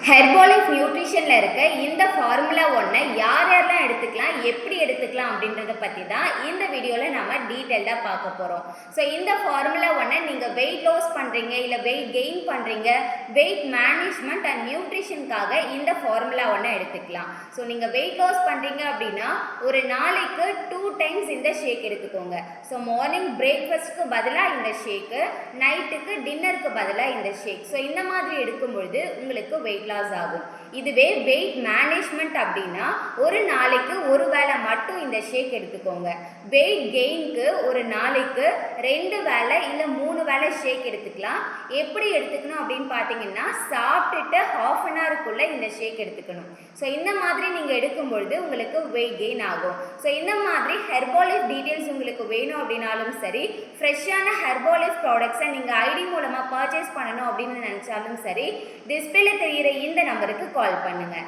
ஹெர்போலிஃப் நியூட்ரிஷனில் இருக்க இந்த ஃபார்முலா ஒன்றை யார் யாரெல்லாம் எடுத்துக்கலாம், எப்படி எடுத்துக்கலாம் அப்படின்றத பற்றி தான் இந்த வீடியோவில் நம்ம டீட்டெயில்டாக பார்க்க போகிறோம். ஸோ இந்த ஃபார்முலா ஒன்றை நீங்கள் வெயிட் லாஸ் பண்ணுறீங்க, இல்லை வெயிட் கெயின் பண்ணுறீங்க, வெயிட் மேனேஜ்மெண்ட் அண்ட் நியூட்ரிஷனுக்காக இந்த ஃபார்முலா ஒன்றை எடுத்துக்கலாம். ஸோ நீங்கள் வெயிட் லாஸ் பண்ணுறீங்க அப்படின்னா ஒரு நாளைக்கு 2 டைம்ஸ் இந்த ஷேக் எடுத்துக்கோங்க. ஸோ மார்னிங் பிரேக்ஃபாஸ்ட்டுக்கு பதிலாக இந்த ஷேக்கு, நைட்டுக்கு டின்னருக்கு பதிலாக இந்த ஷேக். ஸோ இந்த மாதிரி எடுக்கும் பொழுது உங்களுக்கு வெயிட் லாஸ் ஆகும். இதுவே வெயிட் மேனேஜ்மெண்ட் அப்படின்னா ஒரு நாளைக்கு ஒரு வேளை மட்டும் இந்த ஷேக் எடுத்துக்கோங்க. வெயிட் கெயினுக்கு ஒரு நாளைக்கு 2 வேளை இல்லை 3 வேளை ஷேக் எடுத்துக்கலாம். எப்படி எடுத்துக்கணும் அப்படின்னு பார்த்தீங்கன்னா, சாப்பிட்டுட்டு ½ அன் ஹவருக்குள்ளே இந்த ஷேக் எடுத்துக்கணும். ஸோ இந்த மாதிரி நீங்கள் எடுக்கும் பொழுது உங்களுக்கு வெயிட் கெயின் ஆகும். ஸோ இந்த மாதிரி ஹெர்போலிஃப் டீட்டெயில்ஸ் உங்களுக்கு வேணும் அப்படின்னாலும் சரி, ஃப்ரெஷ்ஷான ஹெர்போலிஃப் ப்ராடக்ட்ஸை நீங்கள் ஐடி மூலமாக பர்ச்சேஸ் பண்ணணும் அப்படின்னு நினச்சாலும் சரி, டிஸ்பிளேல தெரிகிற இந்த நம்பருக்கு கால் பண்ணுங்கள்.